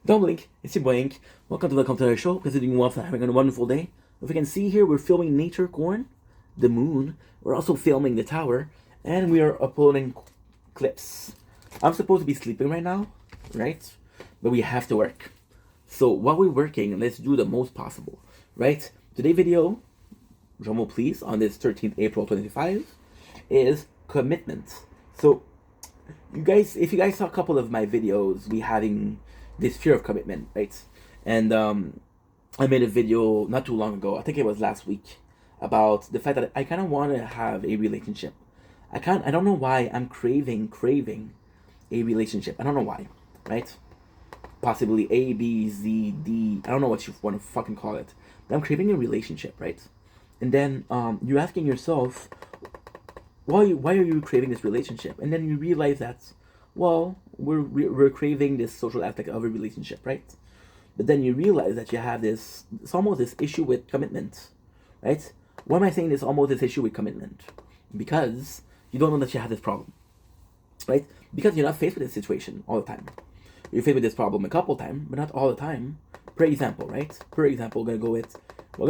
Dominic, it's your boy Ink. Welcome to our show. Because you're doing well, having a wonderful day. If you can see here, we're filming nature corn, the moon. We're also filming the tower, and we are uploading clips. I'm supposed to be sleeping right now, right? But we have to work. So while we're working, let's do the most possible, right? Today's video, drumroll please, on this 13th April 2025, is commitment. So you guys, if you guys saw a couple of my videos, we having this fear of commitment, right? And I made a video not too long ago, I think it was last week, about the fact that I kind of want to have a relationship. I don't know why I'm craving a relationship. I don't know why, right? Possibly A, B, Z, D. I don't know what you want to fucking call it, but I'm craving a relationship, right? And then you're asking yourself, why are you craving this relationship? And then you realize that, well, we're craving this social aspect of a relationship, right? But then you realize that you have this, it's almost this issue with commitment, right? Why am I saying this almost this issue with commitment? Because you don't know that you have this problem, right? Because you're not faced with this situation all the time. You're faced with this problem a couple times, but not all the time. For example, right? We're gonna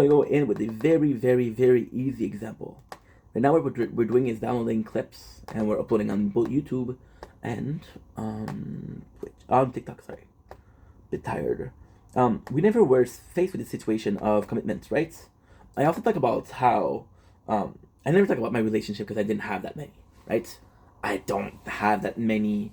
go in with a very easy example. Right now, what we're doing is downloading clips, and we're uploading on both YouTube and on TikTok. Sorry, bit tired. We never were faced with the situation of commitment, right? I often talk about how I never talk about my relationship because I didn't have that many, right? I don't have that many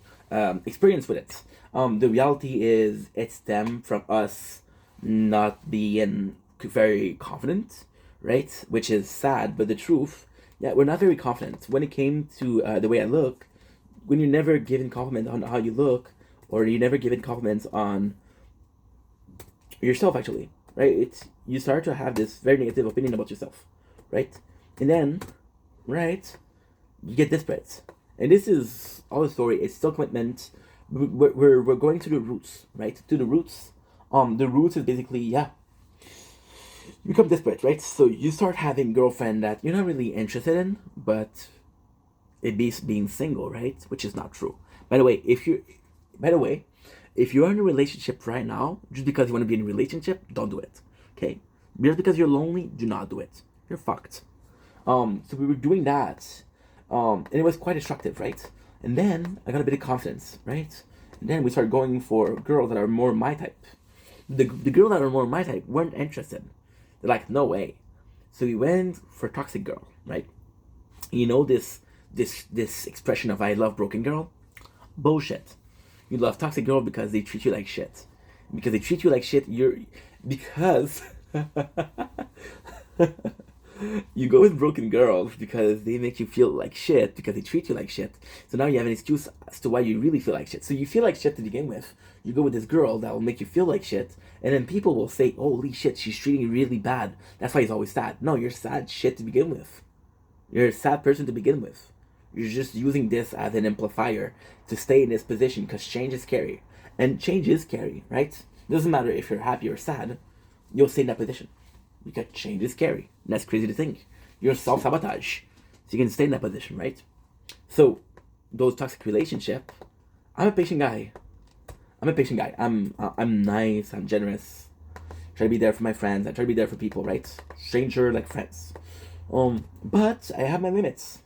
experience with it. The reality is it stemmed from us not being very confident, right? Which is sad, but the truth, yeah, we're not very confident. When it came to the way I look, when you're never given compliments on how you look, or you're never given compliments on yourself, actually, right? You start to have this very negative opinion about yourself, right? And then, right, you get desperate. And this is all the story. It's still commitment. We're going to the roots, right? To the roots. The roots is basically, yeah, you become desperate, right? So you start having girlfriend that you're not really interested in, but it be being single, right? Which is not true. By the way, if you're in a relationship right now, just because you want to be in a relationship, don't do it. Okay? Just because you're lonely, do not do it. You're fucked. So we were doing that, and it was quite destructive, right? And then I got a bit of confidence, right? And then we started going for girls that are more my type. The girls that are more my type weren't interested. They're like, no way. So we went for toxic girl, right? You know this expression of I love broken girl? Bullshit. You love toxic girl because they treat you like shit. Because they treat you like shit, because you go with broken girls because they make you feel like shit because they treat you like shit. So now you have an excuse as to why you really feel like shit. So you feel like shit to begin with. You go with this girl that will make you feel like shit, and then people will say, "Holy shit, she's treating you really bad. That's why he's always sad." No, you're sad shit to begin with. You're a sad person to begin with. You're just using this as an amplifier to stay in this position because change is scary, and change is scary, right? It doesn't matter if you're happy or sad, you'll stay in that position. Because change is scary. And that's crazy to think. You're self-sabotage. So you can stay in that position, right? So, those toxic relationship, I'm a patient guy. I'm nice, I'm generous. Try to be there for my friends. I try to be there for people, right? Stranger like friends. But I have my limits.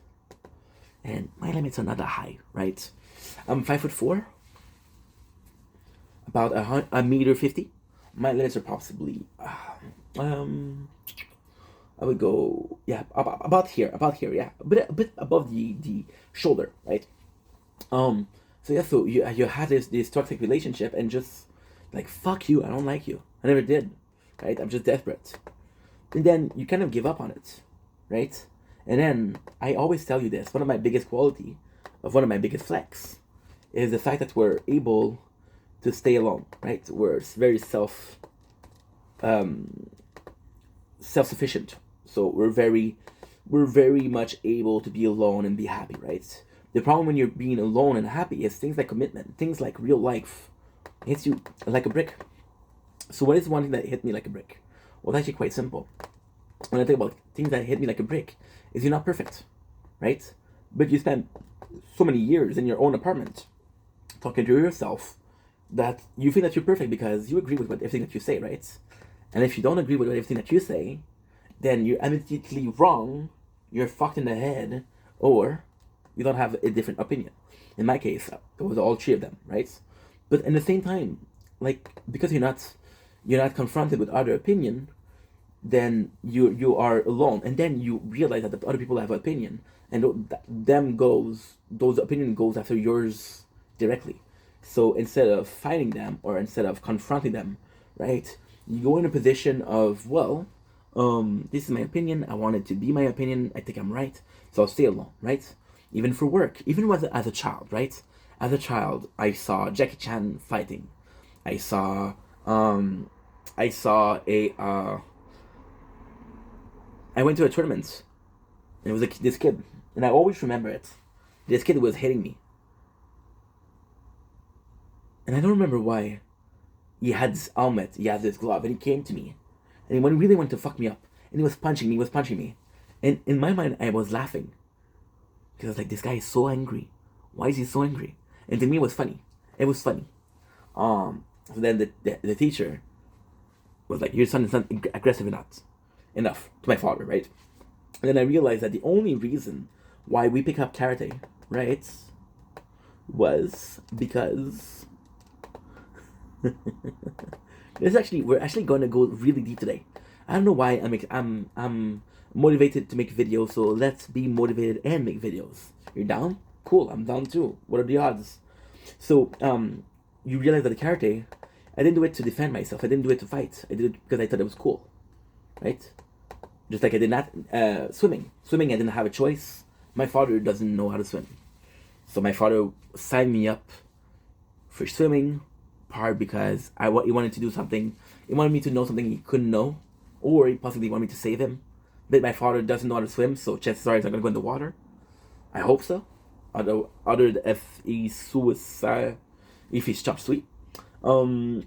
And my limits are not that high, right? I'm 5'4", about a meter 50. My limits are possibly I would go, yeah, about here, yeah, a bit above the shoulder, right? So yeah, so you had this toxic relationship, and just like, fuck you, I don't like you, I never did, right? I'm just desperate, and then you kind of give up on it, right? And then I always tell you this: one of my biggest quality, of one of my biggest flex, is the fact that we're able to stay alone, right? We're very self-sufficient. So we're very much able to be alone and be happy, right? The problem when you're being alone and happy is things like commitment, things like real life hits you like a brick. So what is one thing that hit me like a brick? Well, it's actually quite simple. When I think about things that hit me like a brick, is you're not perfect, right? But you spend so many years in your own apartment talking to yourself, that you think that you're perfect because you agree with everything that you say, right? And if you don't agree with everything that you say, then you're immediately wrong, you're fucked in the head, or you don't have a different opinion. In my case, it was all three of them, right? But at the same time, like, because you're not confronted with other opinion, then you are alone, and then you realize that the other people have an opinion, and those opinion goes after yours directly. So instead of fighting them or instead of confronting them, right, you go in a position of, well, this is my opinion, I want it to be my opinion, I think I'm right, so I'll stay alone, right? Even for work, even as a child, right? As a child, I saw Jackie Chan fighting. I saw I saw a I went to a tournament, and it was this kid, and I always remember it. This kid was hitting me, and I don't remember why. He had this helmet, he had this glove, and he came to me, and he really wanted to fuck me up, and he was punching me, and in my mind I was laughing, because I was like, this guy is so angry. Why is he so angry? And to me, it was funny. It was funny. So then the teacher was like, your son is not aggressive enough to my father, right? And then I realized that the only reason why we pick up karate, right, was because we're actually going to go really deep today. I don't know why I'm motivated to make videos, so let's be motivated and make videos. You're down? Cool, I'm down too. What are the odds? So you realize that the karate, I didn't do it to defend myself. I didn't do it to fight. I did it because I thought it was cool, right? Just like I did not swimming. Swimming, I didn't have a choice. My father doesn't know how to swim, so my father signed me up for swimming, part because he wanted to do something. He wanted me to know something he couldn't know, or he possibly wanted me to save him. But my father doesn't know how to swim, so chances are he's not gonna go in the water. I hope so. Other if he's suicide, if he's chop sweet. So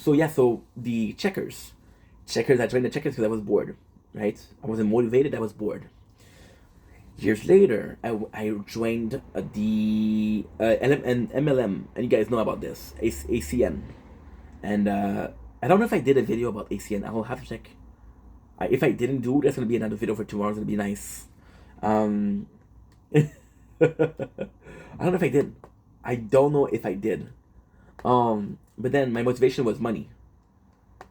yeah, so the checkers, I joined the checkers because I was bored, right? I wasn't motivated. I was bored. Years later, I joined the MLM, and you guys know about this, ACN, and I don't know if I did a video about ACN. I will have to check. If I didn't do, that's gonna be another video for tomorrow. It's gonna be nice. I don't know if I did. I don't know if I did. But then my motivation was money.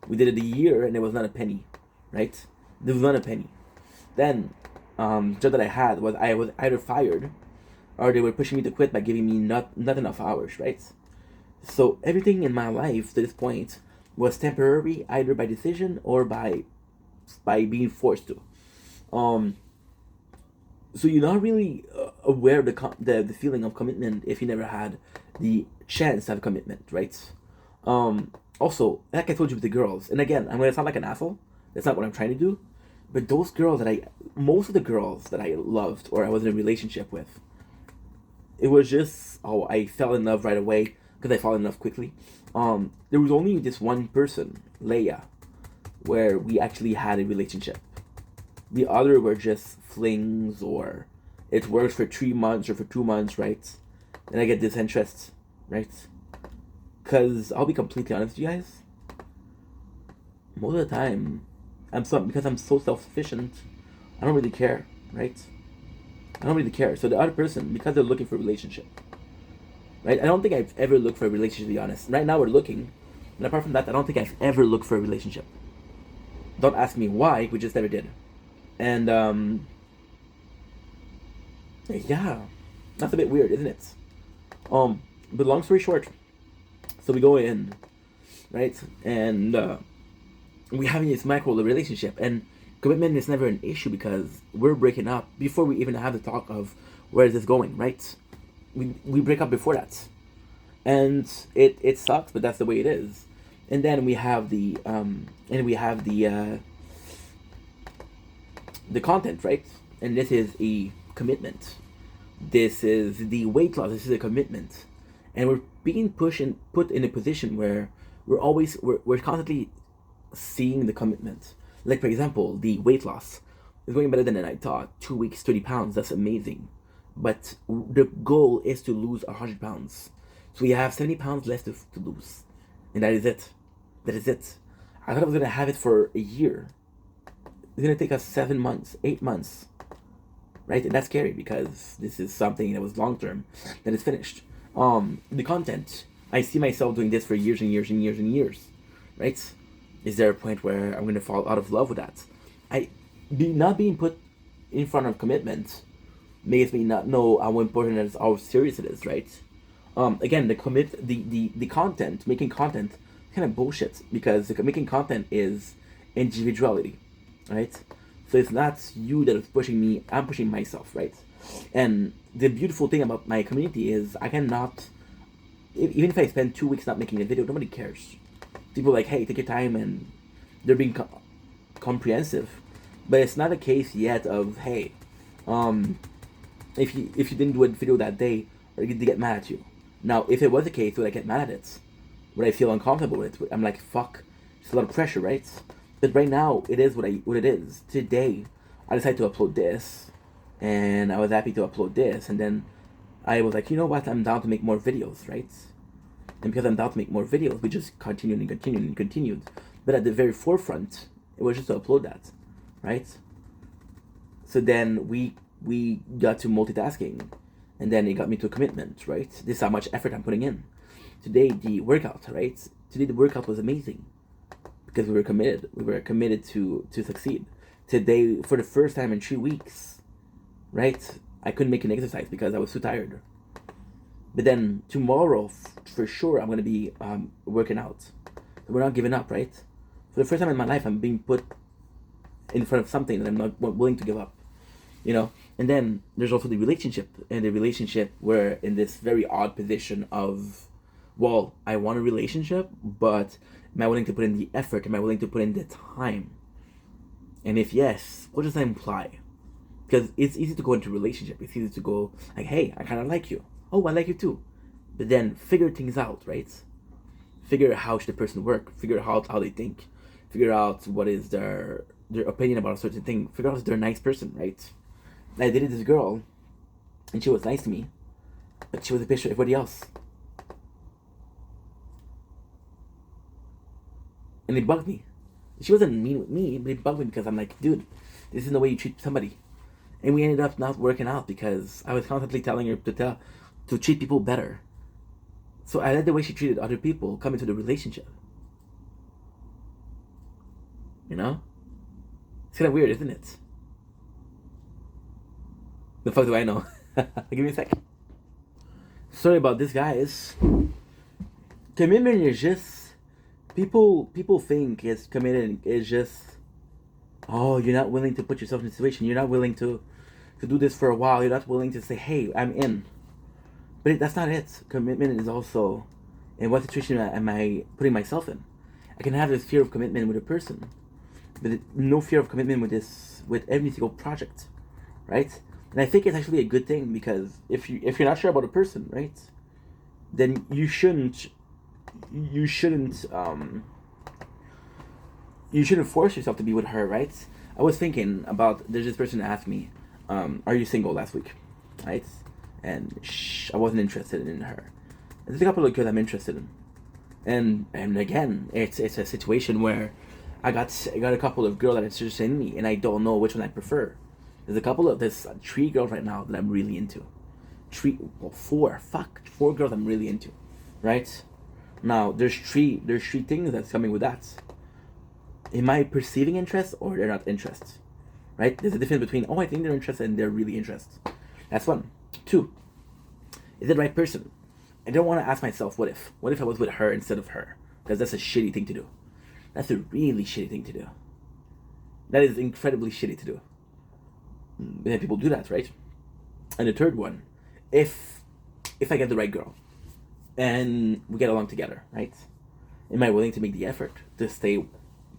We did it a year, and it was not a penny, right? There was not a penny. Then, job that I had was I was either fired, or they were pushing me to quit by giving me not enough hours, right? So everything in my life to this point was temporary, either by decision or by being forced to. So you're not really aware of the feeling of commitment if you never had the chance to have commitment, right? Also, like I told you with the girls, and again, I'm gonna sound like an asshole. That's not what I'm trying to do. But most of the girls that I loved or I was in a relationship with, it was just, I fell in love right away because I fall in love quickly. There was only this one person, Leia, where we actually had a relationship. The other were just flings, or it works for 3 months or for 2 months, right? And I get disinterest, right? Because I'll be completely honest with you guys. Most of the time, because I'm so self-sufficient, I don't really care, right? I don't really care. So the other person, because they're looking for a relationship, right? I don't think I've ever looked for a relationship, to be honest. Right now we're looking, and apart from that, I don't think I've ever looked for a relationship. Don't ask me why, we just never did. And yeah, that's a bit weird, isn't it? But long story short, so we go in, right, and we having this micro relationship, and commitment is never an issue because we're breaking up before we even have the talk of where is this going, right? We break up before that, and it sucks, but that's the way it is. And then we have the content, right? And this is a commitment. This is the weight loss. This is a commitment, and we're being put in a position where we're constantly seeing the commitment. Like, for example, the weight loss is going better than I thought. 2 weeks, 30 pounds. That's amazing. But the goal is to lose 100 pounds. So we have 70 pounds left to lose. And that is it. That is it. I thought I was going to have it for a year. It's going to take us 7 months, 8 months. Right? And that's scary because this is something that was long term that is finished. The content, I see myself doing this for years and years and years and years. Right? Is there a point where I'm going to fall out of love with that? Not being put in front of commitment makes me not know how important it is, how serious it is, right? Again, the content, making content, kind of bullshit because making content is individuality, right? So it's not you that is pushing me, I'm pushing myself, right? And the beautiful thing about my community is I cannot, even if I spend 2 weeks not making a video, nobody cares. People are like, hey, take your time, and they're being comprehensive. But it's not a case yet of, hey, if you didn't do a video that day, or they get mad at you. Now, if it was the case, would I get mad at it? Would I feel uncomfortable with it? I'm like, fuck, it's a lot of pressure, right? But right now, it is what it is. Today, I decided to upload this, and I was happy to upload this, and then I was like, you know what, I'm down to make more videos, right? And because I'm down to make more videos, we just continued and continued and continued. But at the very forefront, it was just to upload that, right? So then we got to multitasking, and then it got me to a commitment, right? This is how much effort I'm putting in. Today, the workout, right? Today, the workout was amazing because we were committed. We were committed to succeed. Today, for the first time in 3 weeks, right? I couldn't make an exercise because I was too tired. But then tomorrow, for sure, I'm going to be working out. We're not giving up, right? For the first time in my life, I'm being put in front of something that I'm not willing to give up. You know? And then there's also the relationship. And the relationship, we're in this very odd position of, well, I want a relationship, but am I willing to put in the effort? Am I willing to put in the time? And if yes, what does that imply? Because it's easy to go into a relationship. It's easy to go like, hey, I kind of like you. Oh, I like you too. But then figure things out, right? Figure out how should the person work. Figure out how they think. Figure out what is their opinion about a certain thing. Figure out if they're a nice person, right? I dated this girl, and she was nice to me, but she was a bitch to everybody else. And it bugged me. She wasn't mean with me, but it bugged me because I'm like, dude, this isn't the way you treat somebody. And we ended up not working out because I was constantly telling her to treat people better. So I let the way she treated other people come into the relationship. You know? It's kind of weird, isn't it? The fuck do I know? Give me a sec. Sorry about this, guys. Commitment is just... People think it's committed is just... Oh, you're not willing to put yourself in a situation. You're not willing to do this for a while. You're not willing to say, hey, I'm in. But that's not it. Commitment is also, in what situation am I putting myself in? I can have this fear of commitment with a person, but no fear of commitment with every single project, right? And I think it's actually a good thing because if you're not sure about a person, right, then you shouldn't force yourself to be with her, right? I was thinking about, there's this person that asked me, are you single last week, right? And I wasn't interested in her. There's a couple of girls I'm interested in, and again, it's a situation where I got a couple of girls that are interested in me, and I don't know which one I prefer. There's 3 girls right now that I'm really into. 4 girls I'm really into, right? Now there's three things that's coming with that. Am I perceiving interest or they're not interested? Right? There's a difference between, oh, I think they're interested and they're really interested. That's 1. 2, is it the right person? I don't want to ask myself, what if I was with her instead of her? Because that's a shitty thing to do. That's a really shitty thing to do. That is incredibly shitty to do. And people do that, right? And the 3rd one, if I get the right girl and we get along together, right? Am I willing to make the effort to stay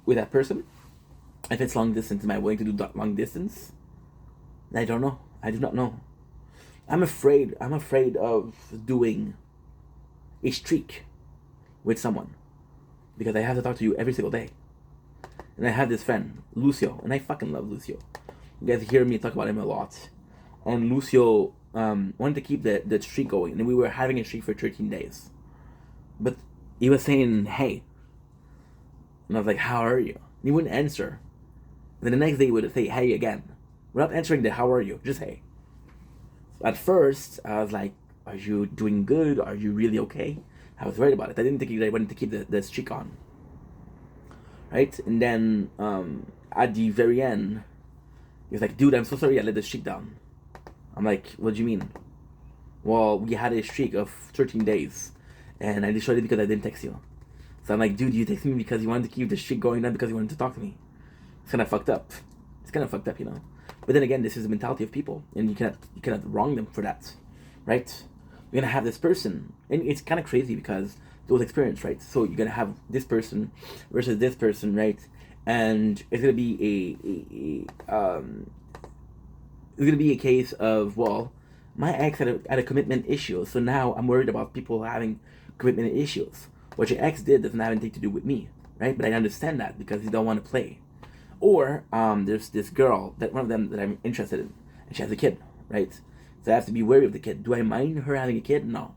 with that person? If it's long distance, am I willing to do long distance? I don't know. I do not know. I'm afraid of doing a streak with someone because I have to talk to you every single day. And I have this friend, Lucio, and I fucking love Lucio. You guys hear me talk about him a lot. And Lucio wanted to keep the streak going, and we were having a streak for 13 days. But he was saying, hey. And I was like, how are you? And he wouldn't answer. And then the next day he would say, hey again. Without answering the how are you, just hey. So at first, I was like, are you doing good? Are you really okay? I was worried about it. I didn't think I wanted to keep the streak on. Right? And then at the very end, he was like, dude, I'm so sorry I let the streak down. I'm like, what do you mean? Well, we had a streak of 13 days, and I destroyed it because I didn't text you. So I'm like, dude, you texted me because you wanted to keep the streak going, not because you wanted to talk to me. It's kind of fucked up. It's kind of fucked up, you know. But then again, this is the mentality of people, and you cannot wrong them for that, right? You're gonna have this person, and it's kind of crazy because those experience, right? So you're gonna have this person versus this person, right? And it's gonna be it's gonna be a case of, well, my ex had a commitment issue, so now I'm worried about people having commitment issues. What your ex did doesn't have anything to do with me, right? But I understand that because you don't want to play. Or there's this girl, that one of them that I'm interested in, and she has a kid, right? So I have to be wary of the kid. Do I mind her having a kid? No.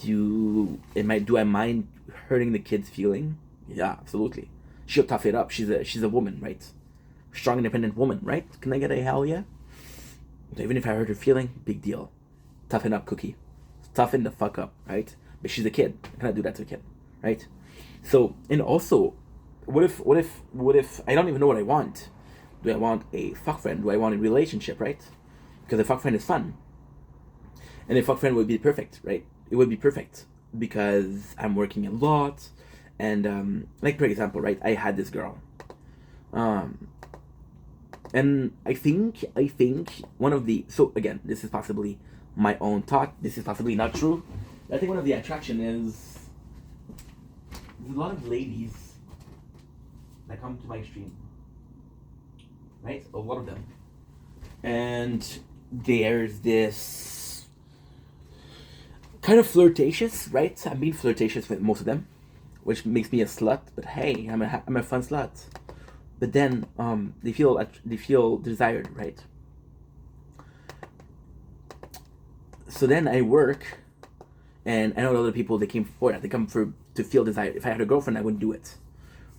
Do I mind hurting the kid's feeling? Yeah, absolutely. She'll tough it up. She's a woman, right? Strong, independent woman, right? Can I get a hell yeah? So even if I hurt her feeling, big deal. Toughen up, Cookie. Toughen the fuck up, right? But she's a kid. I cannot do that to a kid, right? So, and also, what if I don't even know what I want? Do I want a fuck friend? Do I want a relationship, right? Because a fuck friend is fun. And a fuck friend would be perfect, right? It would be perfect because I'm working a lot. And, like, for example, right? I had this girl. And I think one of the, so again, this is possibly my own thought. This is possibly not true. I think one of the attraction is there's a lot of ladies that come to my stream, right? A lot of them. And there's this kind of flirtatious, right? I'm being flirtatious with most of them, which makes me a slut. But hey, I'm a fun slut. But then they feel desired, right? So then I work, and I know other people, they came for that. They come to feel desired. If I had a girlfriend, I wouldn't do it.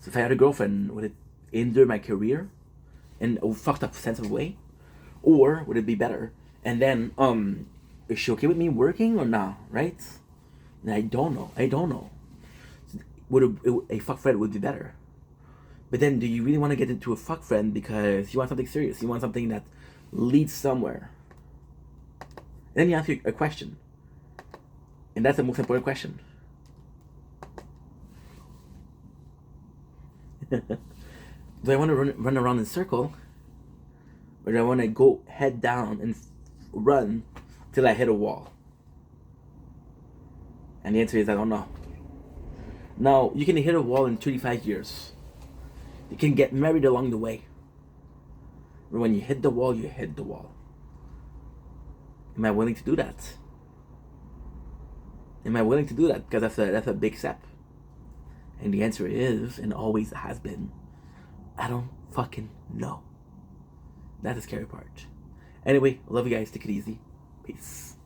So if I had a girlfriend, would it hinder my career in a fucked up sense of way, or would it be better? And then is she okay with me working or not? Right? And I don't know. Would a fuck friend would be better? But then, do you really want to get into a fuck friend because you want something serious? You want something that leads somewhere? And then you ask you a question. And that's the most important question. Do I want to run around in a circle? Or do I want to go head down and run till I hit a wall? And the answer is, I don't know. Now, you can hit a wall in 35 years. You can get married along the way. But when you hit the wall, you hit the wall. Am I willing to do that? Am I willing to do that? Because that's a big step. And the answer is, and always has been, I don't fucking know. That's the scary part. Anyway, love you guys. Take it easy. Peace.